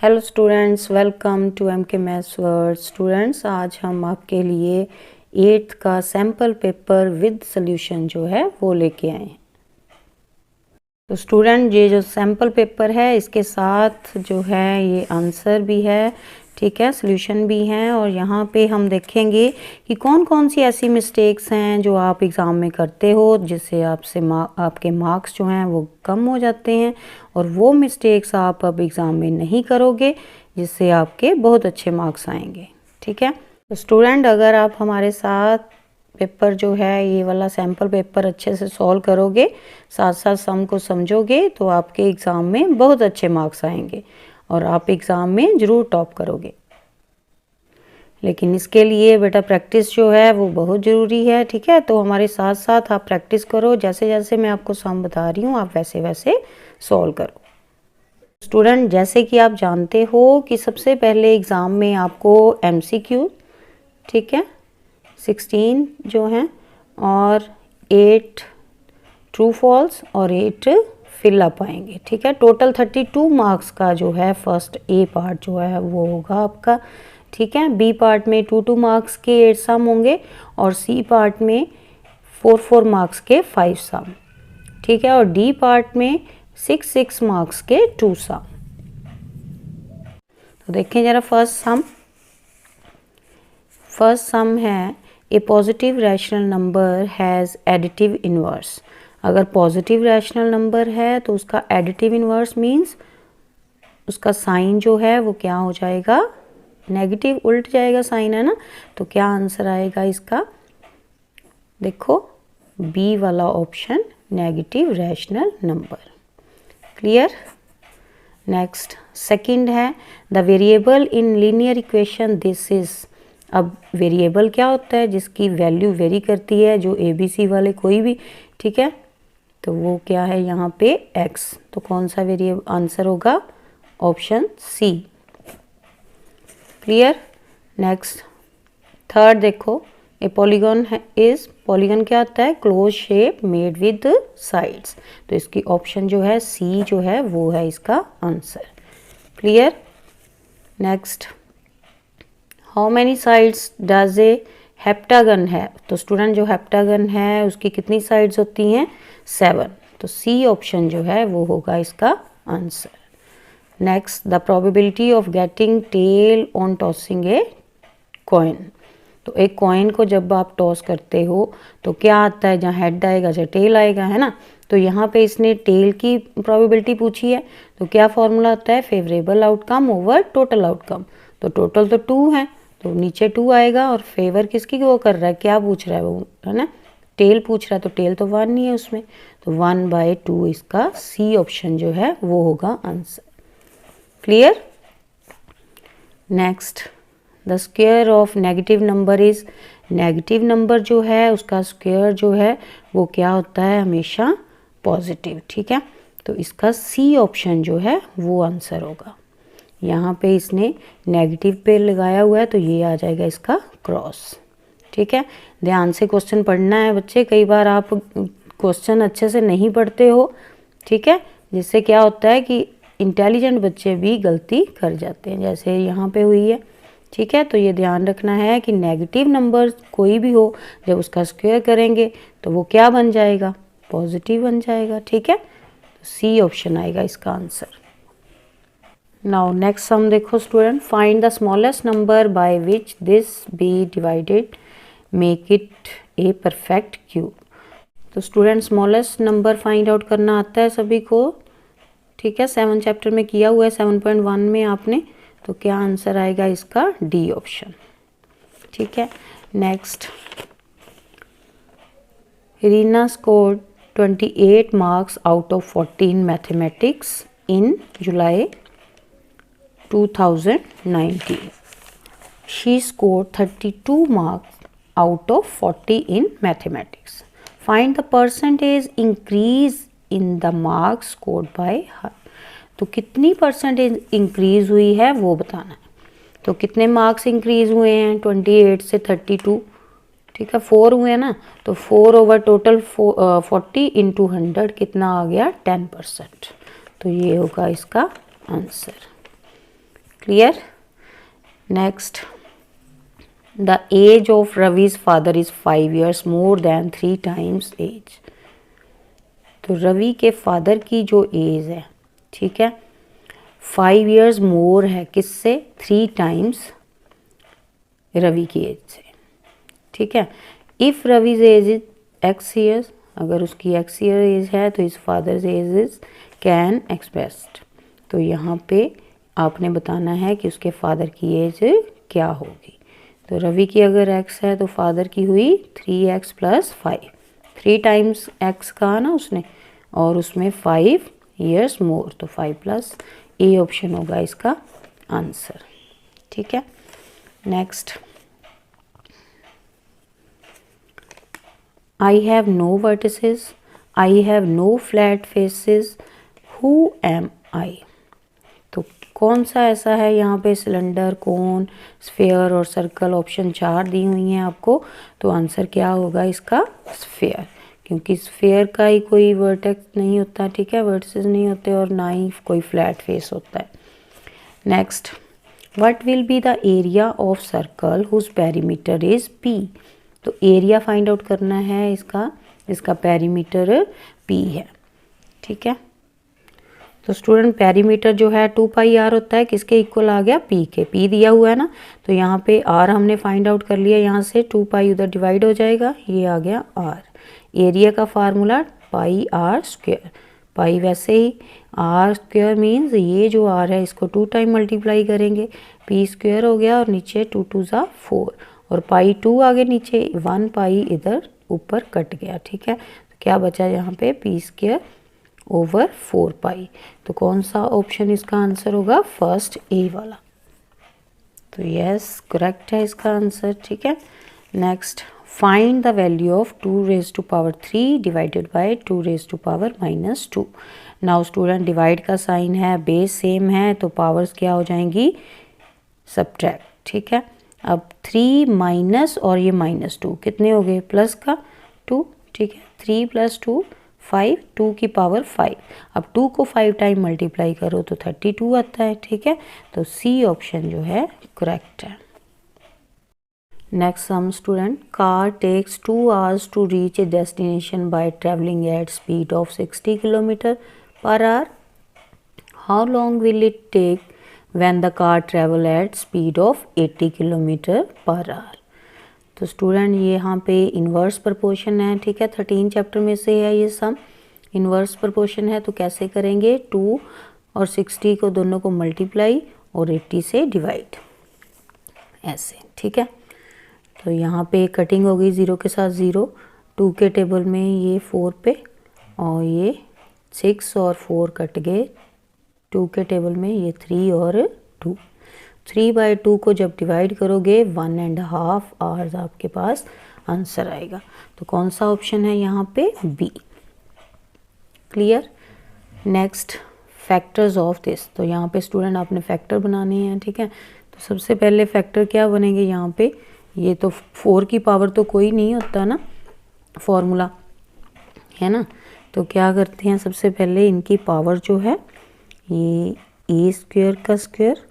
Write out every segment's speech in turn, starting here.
Hello students, welcome to MK maths world. Students, आज हम आपके लिए 8th का सैम्पल पेपर विद सॉल्यूशन जो है वो लेके आए हैं। तो स्टूडेंट, ये जो सैम्पल पेपर है इसके साथ जो है ये आंसर भी है, ठीक है, सॉल्यूशन भी हैं। और यहाँ पे हम देखेंगे कि कौन कौन सी ऐसी मिस्टेक्स हैं जो आप एग्ज़ाम में करते हो जिससे आपके मार्क्स जो हैं वो कम हो जाते हैं, और वो मिस्टेक्स आप अब एग्ज़ाम में नहीं करोगे जिससे आपके बहुत अच्छे मार्क्स आएंगे, ठीक है। तो स्टूडेंट, अगर आप हमारे साथ पेपर जो है ये वाला सैम्पल पेपर अच्छे से सॉल्व करोगे, साथ साथ सम को समझोगे, तो आपके एग्ज़ाम में बहुत अच्छे मार्क्स आएंगे और आप एग्ज़ाम में ज़रूर टॉप करोगे। लेकिन इसके लिए बेटा प्रैक्टिस जो है वो बहुत ज़रूरी है, ठीक है। तो हमारे साथ साथ आप प्रैक्टिस करो, जैसे जैसे मैं आपको सम बता रही हूँ आप वैसे वैसे सॉल्व करो। स्टूडेंट, जैसे कि आप जानते हो कि सबसे पहले एग्ज़ाम में आपको MCQ, ठीक है, 16 जो हैं और 8 ट्रू फॉल्स और 8 फिल अप आएंगे, ठीक है। टोटल 32 मार्क्स का जो है फर्स्ट A पार्ट जो है वो होगा आपका, ठीक है। B पार्ट में 2 मार्क्स के 8 सम होंगे और C पार्ट में 4 मार्क्स के 5 सम, ठीक है। और D पार्ट में 6 मार्क्स के 2 सम। तो देखें जरा फर्स्ट सम है a positive rational number has additive inverse. अगर पॉजिटिव रैशनल नंबर है तो उसका एडिटिव इन्वर्स मीन्स उसका साइन जो है वो क्या हो जाएगा, नेगेटिव, उल्ट जाएगा साइन, है ना। तो क्या आंसर आएगा इसका, देखो बी वाला option, negative rational number. Clear. Next second है the variable in linear equation this is. अब वेरिएबल क्या होता है, जिसकी वैल्यू वेरी करती है, जो ABC वाले कोई भी, ठीक है। तो वो क्या है यहाँ पे x। तो कौन सा वेरिएबल आंसर होगा, option C। Clear. Next third देखो, ए पॉलीगॉन है इज, पॉलीगॉन क्या होता है, close shape made with sides. तो इसकी ऑप्शन जो है C जो है वो है इसका answer. Clear. Next, how many sides does a heptagon है। तो स्टूडेंट, जो हेप्टागन है उसकी कितनी साइड्स होती हैं, 7। तो C ऑप्शन जो है वो होगा इसका answer. Next, the probability of getting tail on tossing a coin. तो एक कॉइन को जब आप टॉस करते हो तो क्या आता है, जहाँ हेड आएगा जहाँ टेल आएगा, है ना। तो यहाँ पे इसने टेल की प्रोबेबिलिटी पूछी है, तो क्या फॉर्मूला होता है, favourable outcome over total outcome. तो टोटल तो 2 है तो नीचे 2 आएगा, और फेवर किसकी वो कर रहा है, क्या पूछ रहा है वो, है ना, टेल पूछ रहा है। तो टेल तो 1 नहीं है उसमें, तो 1/2 इसका C ऑप्शन जो है वो होगा answer. Clear. Next, the square of negative number is. Negative number जो है उसका स्क्वायर जो है वो क्या होता है, हमेशा पॉजिटिव, ठीक है। तो इसका C ऑप्शन जो है वो आंसर होगा। यहाँ पे इसने नेगेटिव पे लगाया हुआ है तो ये आ जाएगा इसका क्रॉस, ठीक है। ध्यान से क्वेश्चन पढ़ना है बच्चे, कई बार आप क्वेश्चन अच्छे से नहीं पढ़ते हो, ठीक है, जिससे क्या होता है कि इंटेलिजेंट बच्चे भी गलती कर जाते हैं, जैसे यहाँ पे हुई है, ठीक है। तो ये ध्यान रखना है कि नेगेटिव नंबर कोई भी हो जब उसका स्क्वायर करेंगे तो वो क्या बन जाएगा, पॉजिटिव बन जाएगा, ठीक है। तो C ऑप्शन आएगा इसका आंसर। नाउ नेक्स्ट सम देखो student, find the smallest number by which this be divided make it a perfect cube. तो student, smallest number find out करना आता है सभी को, ठीक है, 7 चैप्टर में किया हुआ है, 7.1 में आपने। तो क्या आंसर आएगा इसका, D ऑप्शन, ठीक है। Next, Reena scored 28 marks out of 14 mathematics in July 2019. She scored 32 marks out of 40 in mathematics. Find the percentage increase in the marks scored by her. तो कितनी परसेंटेज इंक्रीज हुई है वो बताना है। तो कितने मार्क्स इंक्रीज हुए हैं, 28 से 32, ठीक है, 4 हुए हैं ना। तो 4 ओवर टोटल 40 इंटू 100 कितना आ गया, 10%। तो ये होगा इसका answer. Clear. Next, the age of Ravi's father is 5 years more than 3 times age. तो रवि के फादर की जो एज है, ठीक है, 5 years मोर है किससे, 3 times रवि की एज से, ठीक है। If Ravi's age is x years, अगर उसकी x year एज है तो इस father's age is can expressed. तो यहाँ पे आपने बताना है कि उसके फादर की एज क्या होगी। तो रवि की अगर x है तो फादर की हुई 3x + 5, 3 times x कहा ना उसने, और उसमें 5 years मोर, तो 5+ ए ऑप्शन होगा इसका आंसर, ठीक है। Next, I have no vertices, I have no flat faces, who am I? तो कौन सा ऐसा है, यहाँ पे सिलेंडर, कोन, स्फेयर और सर्कल ऑप्शन 4 दी हुई हैं आपको। तो आंसर क्या होगा इसका, स्फेयर, क्योंकि स्फेयर का ही कोई वर्टेक्स नहीं होता, ठीक है, वर्टिसेस नहीं होते, और ना ही कोई फ्लैट फेस होता है। Next, what will be the area of circle whose perimeter is P। तो एरिया फाइंड आउट करना है इसका पेरीमीटर P है, ठीक है। तो स्टूडेंट पेरीमीटर जो है 2πr होता है, किसके इक्वल आ गया, P के। P दिया हुआ है ना, तो यहाँ पे R हमने फाइंड आउट कर लिया, यहाँ से 2π उधर डिवाइड हो जाएगा, ये आ गया R। एरिया का फार्मूला πr², पाई वैसे ही r² मीन्स ये जो r है इसको 2 टाइम मल्टीप्लाई करेंगे, p² हो गया और नीचे 2 2 ज़ा 4 और पाई 2 आगे नीचे 1 पाई इधर ऊपर कट गया, ठीक है। तो क्या बचा यहाँ पे p² ओवर 4 पाई। तो कौन सा ऑप्शन इसका आंसर होगा, फर्स्ट ए वाला। तो यस करेक्ट है इसका आंसर, ठीक है। Next, find the value of 2⁻³ divided by 2⁻⁻²। Now student divide का साइन है, बेस सेम है तो पावर्स क्या हो जाएंगी, सब्ट्रैक्ट, ठीक है। अब 3 माइनस और ये -2 कितने हो गए, प्लस का 2, ठीक है। 3 + 2 5, 2 की पावर 5। अब 2 को 5 टाइम मल्टीप्लाई करो तो 32 आता है, ठीक है। तो सी ऑप्शन जो है करेक्ट है। Next some student, car takes 2 hours to reach a destination by travelling at speed of 60 km/h। How long will it take when the car travel at speed of 80 km/h। तो student ये यहाँ पे inverse proportion है, ठीक है। 13 chapter में से है ये सम, इन्वर्स प्रपोर्शन है। तो कैसे करेंगे, 2 और 60 को दोनों को मल्टीप्लाई और 80 से डिवाइड, ऐसे, ठीक है। तो यहाँ पे कटिंग हो गई 0 के साथ 0, 2 के टेबल में ये 4 पे और ये 6 और 4 कट गए, 2 के टेबल में ये 3 और 2। 3/2 को जब डिवाइड करोगे 1.5 आवर्स आपके पास आंसर आएगा। तो कौन सा ऑप्शन है यहाँ पे, B. Clear. Next, factors of this. तो यहाँ पे स्टूडेंट आपने फैक्टर बनाने हैं, ठीक है। तो सबसे पहले फैक्टर क्या बनेंगे यहाँ पे, ये तो 4 की पावर तो कोई नहीं होता ना, फॉर्मूला है ना। तो क्या करते हैं, सबसे पहले इनकी पावर जो है ये a² का स्क्वायर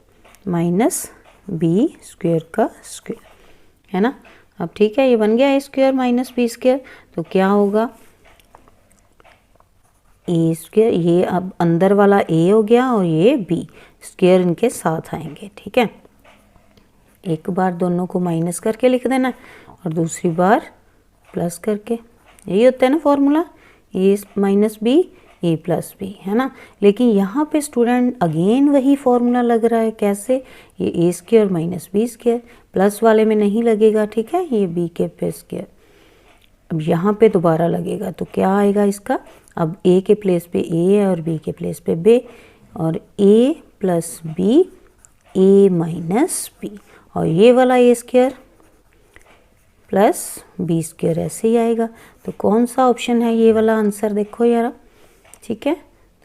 माइनस b² का स्क्वायर है ना। अब ठीक है, ये बन गया a² माइनस b²। तो क्या होगा, a², ये अब अंदर वाला a हो गया और ये b स्क्वायर इनके साथ आएंगे, ठीक है। एक बार दोनों को माइनस करके लिख देना और दूसरी बार प्लस करके, यही होता है ना formula, a minus b a plus b, है ना। लेकिन यहाँ पे स्टूडेंट अगेन वही फॉर्मूला लग रहा है, कैसे, ये a² माइनस b², प्लस वाले में नहीं लगेगा, ठीक है, ये b के पे स्क्वायर। अब यहाँ पे दोबारा लगेगा तो क्या आएगा इसका, अब a के प्लेस पे a है और b के प्लेस पे b, और a plus b a minus b, और ये वाला a² प्लस b² ऐसे ही आएगा। तो कौन सा ऑप्शन है ये वाला आंसर, देखो यार, ठीक है।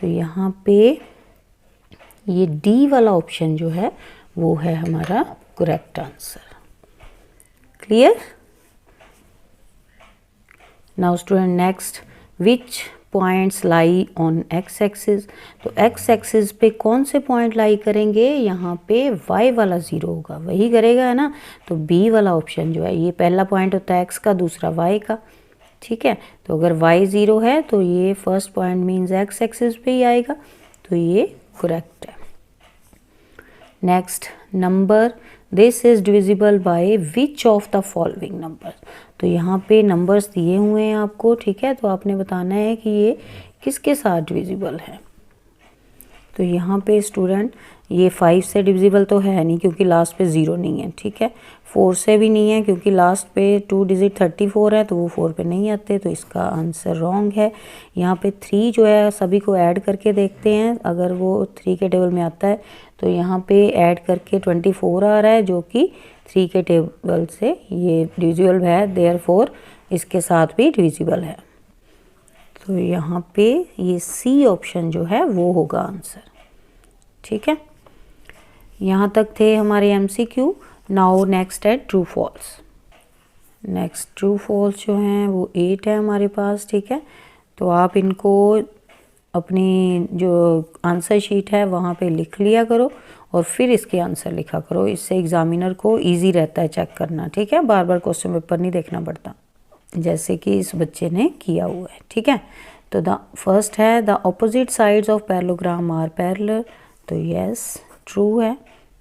तो यहाँ पे ये डी वाला ऑप्शन जो है वो है हमारा correct answer. Clear. Now student next, which points lie on x axis. तो एक्स एक्सिस पे कौन से पॉइंट लाई करेंगे, यहाँ पे वाई वाला 0 होगा, वही करेगा है ना। तो बी वाला ऑप्शन जो है, ये पहला पॉइंट होता है एक्स का, दूसरा वाई का, ठीक है। तो अगर y 0 है तो ये first point means x axis पे ही आएगा, तो ये करेक्ट है। Next number, this is divisible by which of the following number. तो यहाँ पे नंबर्स दिए हुए हैं आपको, ठीक है, तो आपने बताना है कि ये किसके साथ डिविजिबल है। तो यहाँ पे स्टूडेंट ये 5 से डिविजिबल तो है नहीं क्योंकि लास्ट पे 0 नहीं है, ठीक है। 4 से भी नहीं है क्योंकि लास्ट पे 2 डिजिट 34 है, तो वो 4 पे नहीं आते, तो इसका आंसर रॉन्ग है। यहाँ पे 3 जो है सभी को ऐड करके देखते हैं, अगर वो 3 के टेबल में आता है तो यहाँ पे ऐड करके 24 आ रहा है, जो कि 3 के टेबल से ये डिविजिबल है, देयरफॉर इसके साथ भी डिविजिबल है। तो यहाँ पे ये सी ऑप्शन जो है वो होगा आंसर, ठीक है। यहाँ तक थे हमारे MCQ। नाउ नेक्स्ट है true false. Next true false जो हैं वो 8 है हमारे पास, ठीक है। तो आप इनको अपनी जो आंसर शीट है वहाँ पे लिख लिया करो और फिर इसके आंसर लिखा करो, इससे एग्जामिनर को इजी रहता है चेक करना, ठीक है। बार बार क्वेश्चन पेपर नहीं देखना पड़ता, जैसे कि इस बच्चे ने किया हुआ है, ठीक है। तो द फर्स्ट है the opposite sides of parallelogram are parallel, तो यस ट्रू है,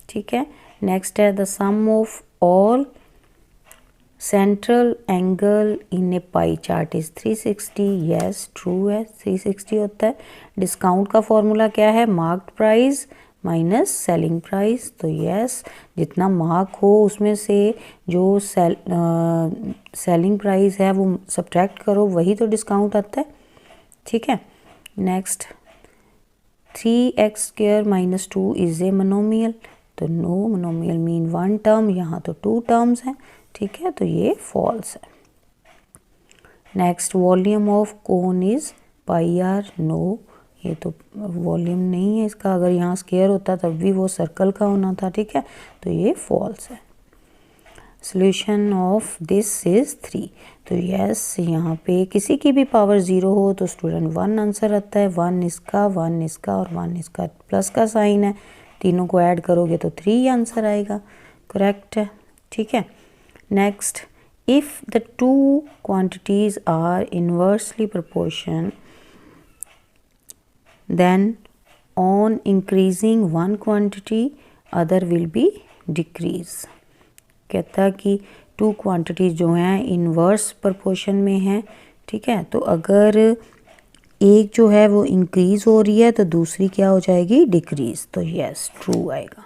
ठीक है। नेक्स्ट है the sum of all central angle in a pie chart is 360, yes true है, 360 होता है। डिस्काउंट का फॉर्मूला क्या है, marked price minus selling price, तो यस जितना मार्क हो उसमें से जो सेलिंग प्राइस है वो सब्ट्रैक्ट करो, वही तो डिस्काउंट आता है, ठीक है। Next 3x² - 2 is a monomial, तो नो, मोनोमियल मीन 1 टर्म, यहाँ तो 2 टर्म्स हैं, ठीक है, तो ये फॉल्स है। Next volume of cone is πr, no, ये तो वॉल्यूम नहीं है इसका, अगर यहाँ स्क्वायर होता तब भी वो सर्कल का होना था, ठीक है, तो ये फॉल्स है। सोल्यूशन ऑफ दिस इज 3, तो यस यहाँ पे किसी की भी पावर 0 हो तो स्टूडेंट 1 आंसर आता है, 1 इसका, 1 इसका और 1 इसका, प्लस का साइन है, तीनों को ऐड करोगे तो 3 आंसर आएगा, करेक्ट है, ठीक है। Next, if the two quantities are inversely proportion then on increasing one quantity other will be decrease। कहता है कि 2 क्वांटिटीज जो हैं इन्वर्स प्रोपोर्शन में हैं, ठीक है, तो अगर एक जो है वो इंक्रीज हो रही है तो दूसरी क्या हो जाएगी, डिक्रीज, तो यस ट्रू आएगा।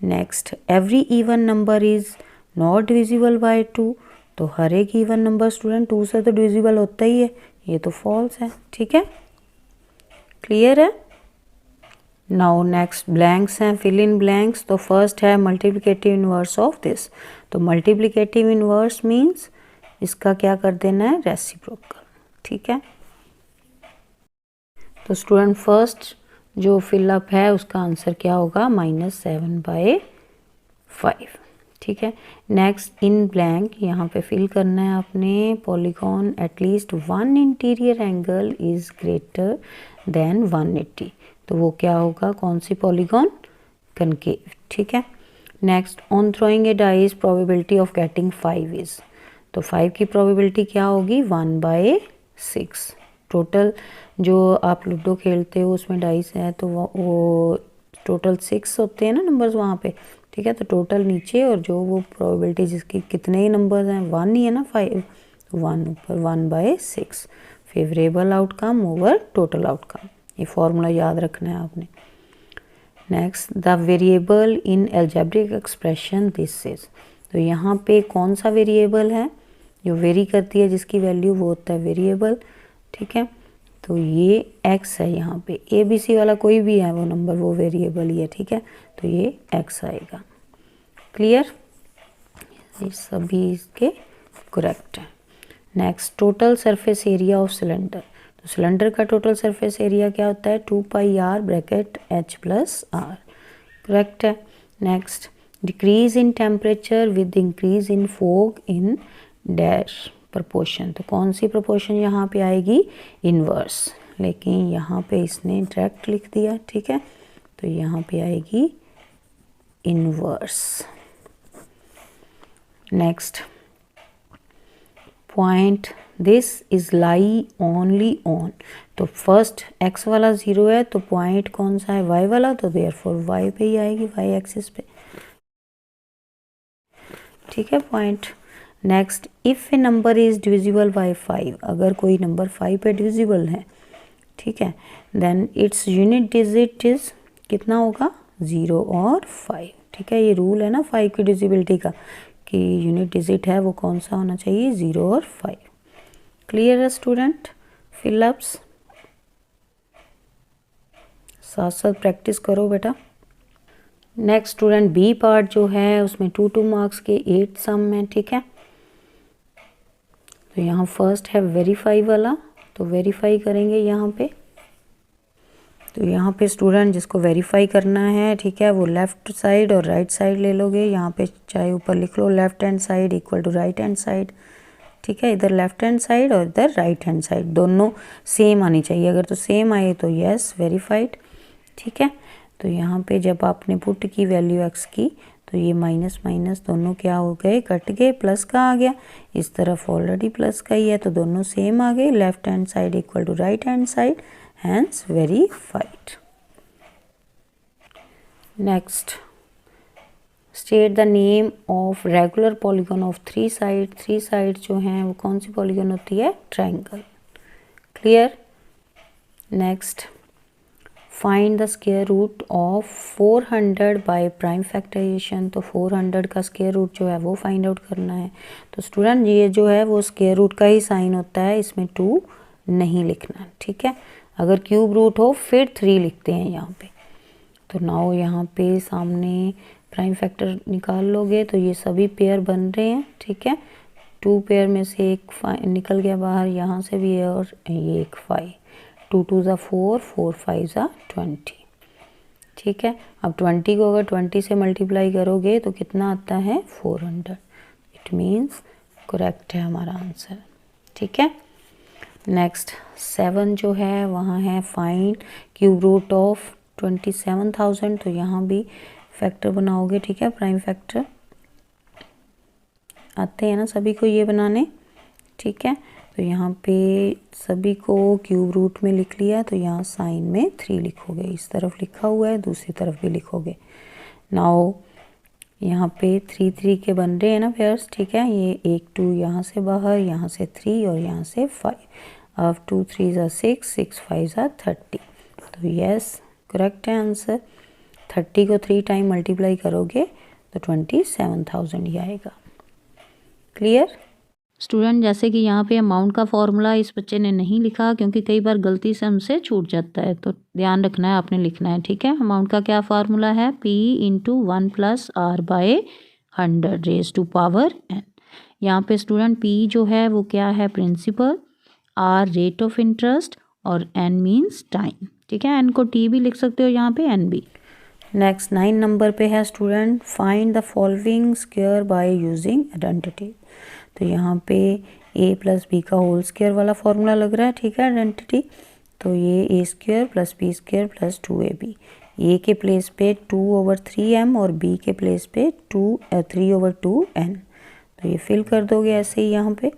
Next, every even number is not divisible by 2, तो हर एक इवन नंबर स्टूडेंट 2 से तो डिविजिबल होता ही है, ये तो फॉल्स है, ठीक है, क्लियर है। नाउ नेक्स्ट ब्लैंक्स हैं, फिल इन ब्लैंक्स। तो फर्स्ट है मल्टीप्लिकेटिव इनवर्स ऑफ दिस, तो मल्टीप्लिकेटिव इनवर्स मींस इसका क्या कर देना है, रेसिप्रोकल, ठीक है। तो स्टूडेंट फर्स्ट जो फिलअप है उसका आंसर क्या होगा, -7/5, ठीक है। नेक्स्ट इन ब्लैंक, यहाँ पे फिल करना है आपने, polygon at least 1 interior angle is greater than 180, तो वो क्या होगा, कौन सी पॉलीगॉन, कनकेव, ठीक है। Next, on throwing A dice probability of getting 5 is, तो 5 की प्रोबेबिलिटी क्या होगी, 1/6। टोटल जो आप लूडो खेलते हो उसमें डाइस है तो वो टोटल 6 होते हैं ना नंबर्स वहाँ पे, ठीक है, तो टोटल नीचे और जो वो प्रोबेबिलिटी जिसकी कितने ही नंबर्स हैं, 1 ही है ना, 5 1 ऊपर, 1/6 favourable outcome over total outcome, ये फॉर्मूला याद रखना है आपने। Next, the variable in algebraic expression this is, तो यहाँ पे कौन सा वेरिएबल है जो वेरी करती है, जिसकी वैल्यू वो होता है वेरिएबल, ठीक है, तो ये x है, यहाँ पे ABC वाला कोई भी है वो नंबर वो वेरिएबल ही है, ठीक है, तो ये x आएगा, क्लियर, ये सभी इसके करेक्ट है। Next, total surface area of cylinder, तो सिलेंडर का टोटल सरफेस एरिया क्या होता है, 2πr bracket h + r, correct है। Next, decrease in temperature with increase in fog in dash proportion. तो कौन सी प्रपोर्शन यहाँ पे आएगी? इन्वर्स। लेकिन यहाँ पे इसने डायरेक्ट लिख दिया, ठीक है, तो यहाँ पे आएगी inverse. Next point this is lie only on. तो फर्स्ट x वाला 0 है, तो पॉइंट कौन सा है? y वाला, तो देयरफॉर y पे ही आएगी, y एक्सिस पे, ठीक है point. Next if A number is divisible by 5, अगर कोई नंबर 5 पे डिविजिबल है, ठीक है, then its unit digit is कितना होगा? 0 और 5, ठीक है। ये रूल है ना 5 की डिविजिबिलिटी का कि यूनिट डिजिट है वो कौन सा होना चाहिए? 0 और 5। क्लियर है स्टूडेंट? फिलअप्स साथ साथ प्रैक्टिस करो बेटा। नेक्स्ट स्टूडेंट बी पार्ट जो है उसमें 2 मार्क्स के 8 सम है, ठीक है। तो यहाँ फर्स्ट है वेरीफाई वाला, तो वेरीफाई करेंगे यहाँ पे। तो यहाँ पे स्टूडेंट जिसको वेरीफाई करना है, ठीक है, वो लेफ्ट साइड और राइट साइड ले लोगे। यहाँ पे चाहे ऊपर लिख लो left hand side equal to right hand side, ठीक है। इधर लेफ्ट हैंड साइड और इधर राइट हैंड साइड दोनों सेम आनी चाहिए। अगर तो सेम आए तो यस वेरीफाइड, ठीक है। तो यहाँ पे जब आपने पुट की वैल्यू x की, तो ये माइनस माइनस दोनों क्या हो गए? कट गए, प्लस का आ गया। इस तरफ ऑलरेडी प्लस का ही है, तो दोनों सेम आ गए। Left hand side equal to right hand side, hence verified. Next state the name of regular polygon of 3 side. 3 side जो हैं वो कौन सी पॉलीगॉन होती है? Triangle. Clear. Next find the square root of 400 by prime factorisation. तो 400 का square root जो है वो फाइंड आउट करना है। तो स्टूडेंट ये जो है वो स्क्वायर रूट का ही साइन होता है, इसमें 2 नहीं लिखना, ठीक है। अगर क्यूब रूट हो फिर 3 लिखते हैं यहाँ पे। तो नाउ यहाँ पे सामने प्राइम फैक्टर निकाल लोगे तो ये सभी पेयर बन रहे हैं, ठीक है। 2 पेयर में से एक निकल गया बाहर, यहाँ से भी है, और ये एक 5। 2 2 ज़ा 4, 4 5 ज़ा 20, ठीक है। अब 20 को अगर 20 से मल्टीप्लाई करोगे तो कितना आता है? 400। इट मीन्स करेक्ट है हमारा आंसर, ठीक है। नेक्स्ट 7 जो है वहाँ है फाइंड क्यूब रूट ऑफ 27,000। तो यहाँ भी फैक्टर बनाओगे, ठीक है, प्राइम फैक्टर आते हैं ना सभी को ये बनाने, ठीक है। तो यहाँ पे सभी को क्यूब रूट में लिख लिया, तो यहाँ साइन में 3 लिखोगे। इस तरफ लिखा हुआ है, दूसरी तरफ भी लिखोगे। नाउ यहाँ पे 3 3 के बन रहे हैं ना पेयर्स, ठीक है। ये 1 2 यहाँ से बाहर, यहाँ से 3 और यहाँ से 5। अब 2 3 ज़ा 6, 6 5 ज़ा 30। तो यस करेक्ट है आंसर। 30 को 3 टाइम मल्टीप्लाई करोगे तो 27,000 ही आएगा। Clear student. जैसे कि यहाँ पे अमाउंट का फॉर्मूला इस बच्चे ने नहीं लिखा क्योंकि कई बार गलती से हमसे छूट जाता है, तो ध्यान रखना है, आपने लिखना है, ठीक है। अमाउंट का क्या फार्मूला है? P into 1 plus R by 100 raise to power n। यहाँ पे स्टूडेंट P जो है वो क्या है? Principal, R rate of interest और n मीन्स टाइम, ठीक है। n को t भी लिख सकते हो यहाँ पे, n भी। नेक्स्ट 9 नंबर पे है student find the following square by using identity. तो यहाँ पे a प्लस बी का होल स्क्वायर वाला फॉर्मूला लग रहा है, ठीक है, आइडेंटिटी। तो ये a square plus B square plus 2ab। a के प्लेस पे 2/3m और b के प्लेस पे 3/2n। तो ये फिल कर दोगे ऐसे ही यहाँ पे,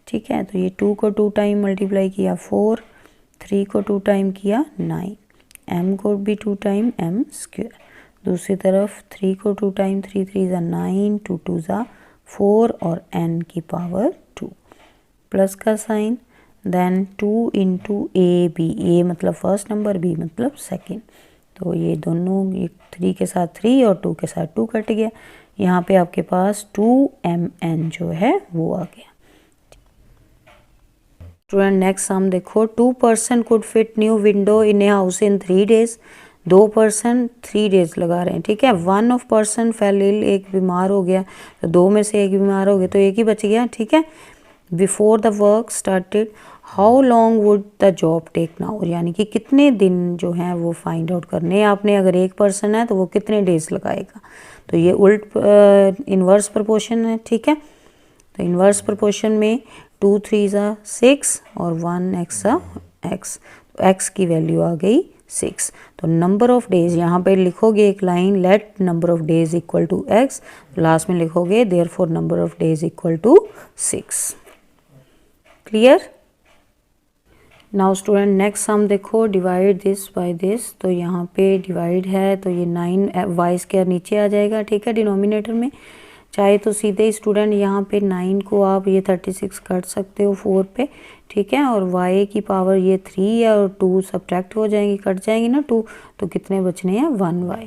ठीक है। तो ये 2 को 2 टाइम मल्टीप्लाई किया 4, 3 को 2 टाइम किया 9, m को भी 2 टाइम m स्क्वायर। दूसरी तरफ 3 को 2 टाइम 3 3 ज़ा 9, 2 2 ज़ा 4 और n की पावर 2, प्लस का sign, then 2 into A B. A मतलब फर्स्ट नंबर, बी मतलब सेकंड। तो ये दोनों, ये 3 के साथ 3 और 2 के साथ 2 कट गया। यहाँ पे आपके पास 2mn जो है वो आ गया। स्टूडेंट नेक्स्ट सम देखो, 2 person could fit new window in a house in 3 days। 2 person 3 days लगा रहे हैं, ठीक है। 1 ऑफ पर्सन फेल इल, एक बीमार हो गया, तो 2 में से एक बीमार हो गया तो एक ही बच गया, ठीक है। Before the work started how long would the job take now, यानी कि कितने दिन जो हैं वो फाइंड आउट करने हैं आपने। अगर 1 पर्सन है तो वो कितने डेज लगाएगा। तो ये उल्ट इन्वर्स प्रोपोर्शन है, ठीक है। तो इन्वर्स प्रोपोर्शन में 2 3 6 और 1 एक्सा x, तो x की वैल्यू आ गई 6। तो नंबर ऑफ डेज यहाँ पे लिखोगे एक line, let number of days equal to x, last में लिखोगे therefore number of days equal to 6। Clear. Now student next sum देखो, डिवाइड दिस बाय दिस। तो यहाँ पे डिवाइड है तो ये 9 वाई स्क्वायर नीचे आ जाएगा, ठीक है, डिनोमिनेटर में। चाहे तो सीधे स्टूडेंट यहाँ पे 9 को आप ये 36 काट सकते हो 4 पे, ठीक है, और y की पावर ये 3 है और 2 सब्ट्रैक्ट हो जाएंगी, कट जाएंगी ना 2, तो कितने बचने हैं 1y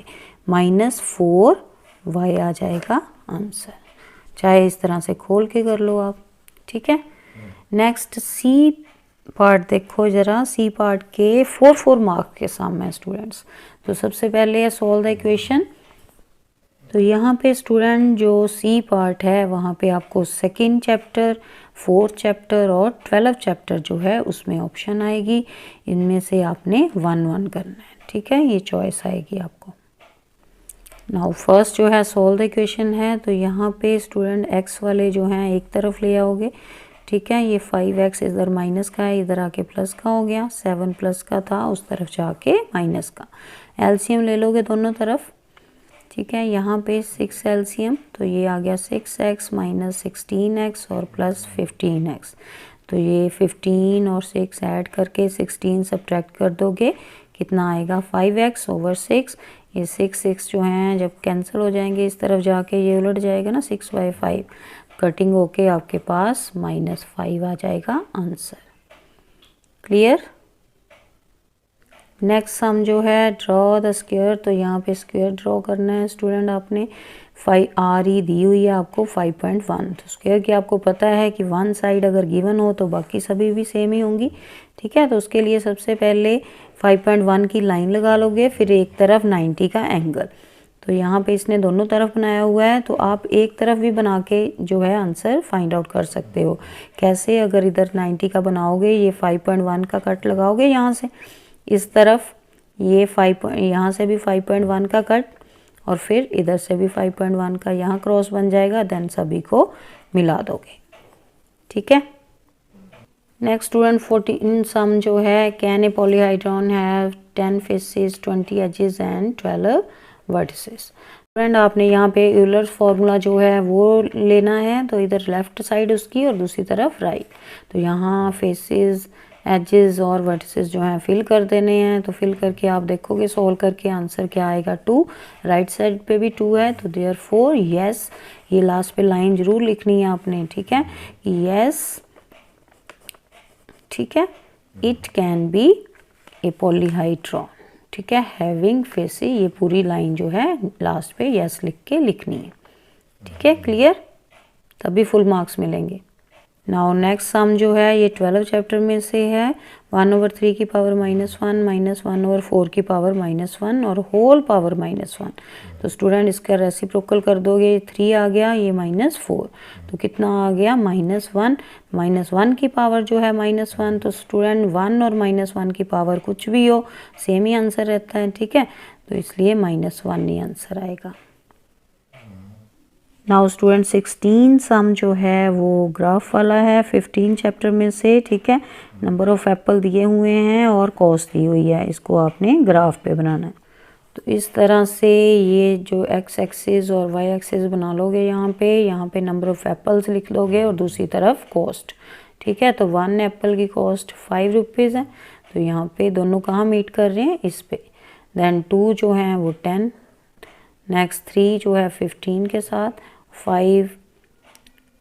माइनस 4y आ जाएगा आंसर। चाहे इस तरह से खोल के कर लो आप, ठीक है। नेक्स्ट सी पार्ट देखो जरा, सी पार्ट के 4 मार्क्स के सम है स्टूडेंट्स। तो सबसे पहले है सॉल्व द इक्वेशन। तो यहाँ पे स्टूडेंट जो सी पार्ट है वहाँ पे आपको सेकंड चैप्टर, 4th चैप्टर और 12th चैप्टर जो है उसमें ऑप्शन आएगी, इनमें से आपने 1 करना है, ठीक है, ये चॉइस आएगी आपको। नाउ फर्स्ट जो है सॉल्व द इक्वेशन है। तो यहाँ पे स्टूडेंट एक्स वाले जो हैं एक तरफ ले आओगे, ठीक है, ये 5x इधर माइनस का है, इधर आके प्लस का हो गया, 7 प्लस का था उस तरफ जाके माइनस का। एलसीएम ले लोगे दोनों तरफ, ठीक है, यहाँ पे 6 एलसीएम, तो ये आ गया 6x माइनस 16x और प्लस 15x। तो ये 15 और 6 ऐड करके 16 सब्ट्रैक्ट कर दोगे, कितना आएगा 5x ओवर 6। ये 6 जो हैं जब कैंसिल हो जाएंगे इस तरफ जाके ये उलट जाएगा ना, 6/5 कटिंग होके आपके पास -5 आ जाएगा आंसर। क्लियर। नेक्स्ट सम जो है ड्रॉ द स्क्वायर। तो यहाँ पे स्क्वायर ड्रॉ करना है स्टूडेंट आपने। 5 RE दी हुई है आपको 5.1। तो स्क्वायर की आपको पता है कि वन साइड अगर गिवन हो तो बाकी सभी भी सेम ही होंगी, ठीक है। तो उसके लिए सबसे पहले 5.1 की लाइन लगा लोगे, फिर एक तरफ 90 का एंगल। तो यहाँ पे इसने दोनों तरफ बनाया हुआ है, तो आप एक तरफ भी बना के जो है आंसर फाइंड आउट कर सकते हो। कैसे, अगर इधर 90 का बनाओगे, ये 5.1 का कट लगाओगे यहाँ से इस तरफ, ये 5 यहाँ से भी 5.1 का कट, और फिर इधर से भी 5.1 का यहाँ क्रॉस बन जाएगा, देन सभी को मिला दोगे, ठीक है। नेक्स्ट स्टूडेंट 14 सम जो है, can a polyhedron have 10 faces 20 edges and 12 vertices. Friend आपने यहाँ पे यूलर्स फार्मूला जो है वो लेना है, तो इधर लेफ्ट साइड उसकी और दूसरी तरफ राइट। तो यहाँ फेसेस, एजेस और वर्टिसेस जो हैं फिल कर देने हैं। तो फिल करके आप देखोगे सॉल्व करके आंसर क्या आएगा 2। राइट साइड पे भी 2 है, तो देयरफॉर यस, ये लास्ट पे लाइन जरूर लिखनी है आपने, ठीक है, यस, ठीक है, इट कैन बी ए पॉलीहाइड्रॉन, ठीक है, हैविंग फेस, ये पूरी लाइन जो है लास्ट पे यस लिख के लिखनी है, ठीक है। क्लियर, तभी फुल मार्क्स मिलेंगे। नाउ नेक्स्ट सम जो है ये 12 चैप्टर में से है। 1/3 की पावर -1 माइनस 1/4 की पावर -1 और होल पावर -1। तो स्टूडेंट इसका रेसिप्रोकल कर दोगे, 3 आ गया, ये -4, तो कितना आ गया -1। -1 की पावर जो है -1, तो स्टूडेंट 1 और -1 की पावर कुछ भी हो सेम ही आंसर रहता है, ठीक है, तो इसलिए -1 ही आंसर आएगा। नाउ स्टूडेंट 16 सम जो है वो ग्राफ वाला है 15 चैप्टर में से, ठीक है। नंबर ऑफ एप्पल दिए हुए हैं और कॉस्ट दी हुई है, इसको आपने ग्राफ पे बनाना है। तो इस तरह से ये जो x एक्सिस और y एक्सिस बना लोगे, यहाँ पे नंबर ऑफ एप्पल्स लिख लोगे और दूसरी तरफ कॉस्ट, ठीक है। तो 1 एप्पल की कॉस्ट 5 रुपीज़ है, तो यहाँ पे दोनों कहाँ मीट कर रहे हैं, इस पे। देन 2 जो है वो 10, नेक्स्ट 3 जो है 15 के साथ, 5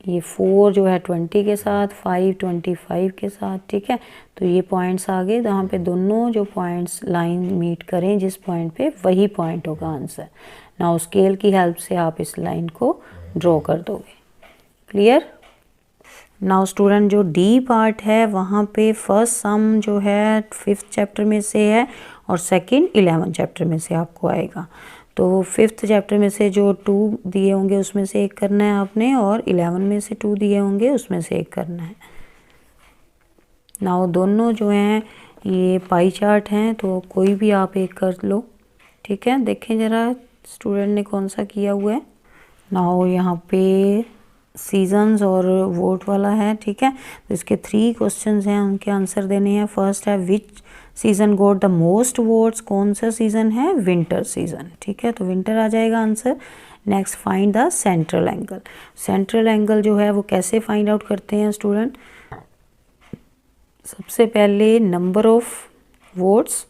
ये 4 जो है 20 के साथ, 5 25 के साथ, ठीक है। तो ये पॉइंट्स आ गए, जहाँ पे दोनों जो पॉइंट्स लाइन मीट करें जिस पॉइंट पे, वही पॉइंट होगा आंसर। नाउ स्केल की हेल्प से आप इस लाइन को ड्रॉ कर दोगे। क्लियर। नाउ स्टूडेंट जो डी पार्ट है वहाँ पे फर्स्ट सम जो है 5th चैप्टर में से है और सेकंड 11th चैप्टर में से आपको आएगा। तो 5th चैप्टर में से जो 2 दिए होंगे उसमें से एक करना है आपने, और 11 में से 2 दिए होंगे उसमें से एक करना है। नाउ दोनों जो हैं ये पाई चार्ट हैं, तो कोई भी आप एक कर लो, ठीक है। देखें ज़रा स्टूडेंट ने कौन सा किया हुआ है। नाउ यहाँ पे सीजन्स और वोट वाला है, ठीक है। तो इसके 3 क्वेश्चंस हैं, उनके आंसर देने हैं। फर्स्ट है विच season goat the most votes, कौन सा सीजन है, विंटर सीजन, ठीक है, तो विंटर आ जाएगा answer. Next find the central angle. Central angle जो है वो कैसे फाइंड आउट करते हैं स्टूडेंट, सबसे पहले नंबर ऑफ वोट्स,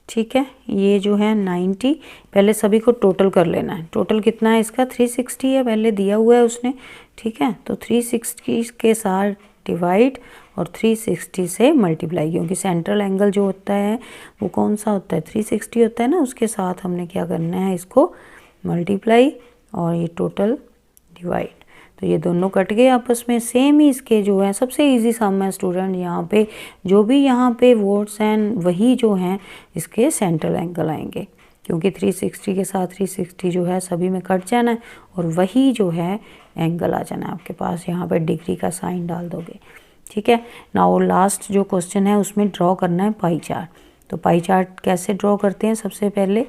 ठीक है, ये जो है 90, पहले सभी को टोटल कर लेना है। टोटल कितना है इसका, 360 है, पहले दिया हुआ है उसने, ठीक है। तो 360 के साथ डिवाइड और 360 से मल्टीप्लाई, क्योंकि सेंट्रल एंगल जो होता है वो कौन सा होता है, 360 होता है ना, उसके साथ हमने क्या करना है, इसको मल्टीप्लाई और ये टोटल डिवाइड। तो ये दोनों कट गए आपस में। सेम ही इसके जो है सबसे इजी सम है स्टूडेंट, यहाँ पे जो भी यहाँ पे वोट्स हैं वही जो हैं इसके सेंट्रल एंगल आएंगे, क्योंकि 360 के साथ 360 जो है सभी में कट जाना है और वही जो है एंगल आ जाना है आपके पास। यहाँ पे डिग्री का साइन डाल दोगे, ठीक है। नाउ लास्ट जो क्वेश्चन है उसमें ड्रॉ करना है पाई चार्ट। तो पाई चार्ट कैसे ड्रॉ करते हैं, सबसे पहले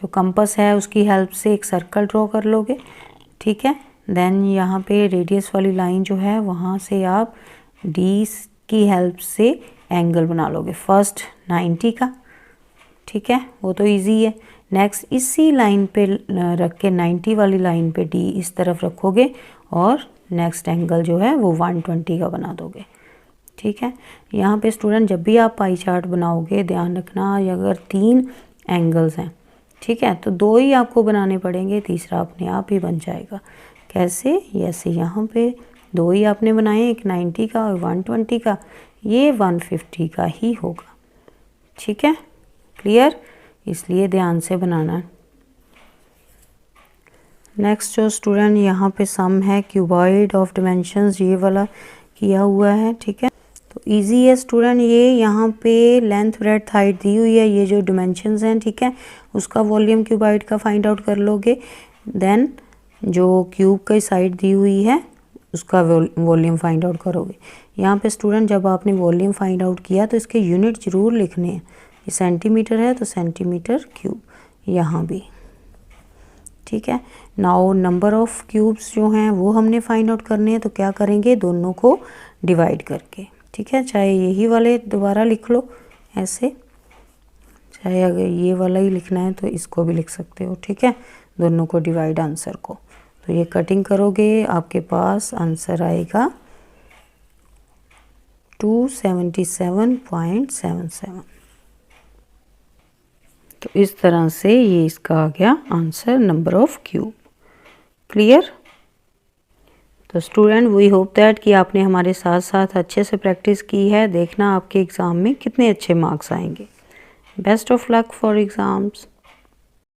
जो कंपास है उसकी हेल्प से एक सर्कल ड्रॉ कर लोगे, ठीक है। देन यहाँ पे रेडियस वाली लाइन जो है वहाँ से आप डी की हेल्प से एंगल बना लोगे, फर्स्ट 90 का, ठीक है, वो तो इजी है। नेक्स्ट इसी लाइन पे रख के 90 वाली लाइन पे डी इस तरफ रखोगे और नेक्स्ट एंगल जो है वो 120 का बना दोगे, ठीक है। यहाँ पे स्टूडेंट जब भी आप पाई चार्ट बनाओगे ध्यान रखना, अगर 3 एंगल्स हैं, ठीक है, तो 2 ही आपको बनाने पड़ेंगे, तीसरा अपने आप ही बन जाएगा। कैसे, ऐसे यहाँ पे 2 ही आपने बनाए, एक 90 का और 120 का, ये 150 का ही होगा, ठीक है, क्लियर, इसलिए ध्यान से बनाना। नेक्स्ट जो स्टूडेंट यहाँ पे सम है क्यूबॉइड ऑफ डिमेंशंस, ये वाला किया हुआ है, ठीक है। तो इजी है स्टूडेंट, ये यहाँ पे लेंथ ब्रेड्थ हाइट दी हुई है, ये जो डिमेंशंस हैं, ठीक है, उसका वॉल्यूम क्यूबॉइड का फाइंड आउट कर लोगे। देन जो क्यूब की साइड दी हुई है उसका वॉल्यूम फाइंड आउट करोगे। यहाँ पे स्टूडेंट जब आपने वॉल्यूम फाइंड आउट किया तो इसके यूनिट ज़रूर लिखने हैं, ये सेंटीमीटर है तो सेंटीमीटर क्यूब यहाँ भी, ठीक है। नाउ नंबर ऑफ क्यूब्स जो हैं वो हमने फाइंड आउट करने हैं, तो क्या करेंगे, दोनों को डिवाइड करके, ठीक है, चाहे यही वाले दोबारा लिख लो ऐसे, चाहे अगर ये वाला ही लिखना है तो इसको भी लिख सकते हो, ठीक है, दोनों को डिवाइड आंसर को। तो ये कटिंग करोगे आपके पास आंसर आएगा 277.77। तो इस तरह से ये इसका आ गया answer, number of cube, clear. तो स्टूडेंट वी होप दैट कि आपने हमारे साथ साथ अच्छे से प्रैक्टिस की है। देखना आपके एग्ज़ाम में कितने अच्छे मार्क्स आएंगे। Best of luck for exams.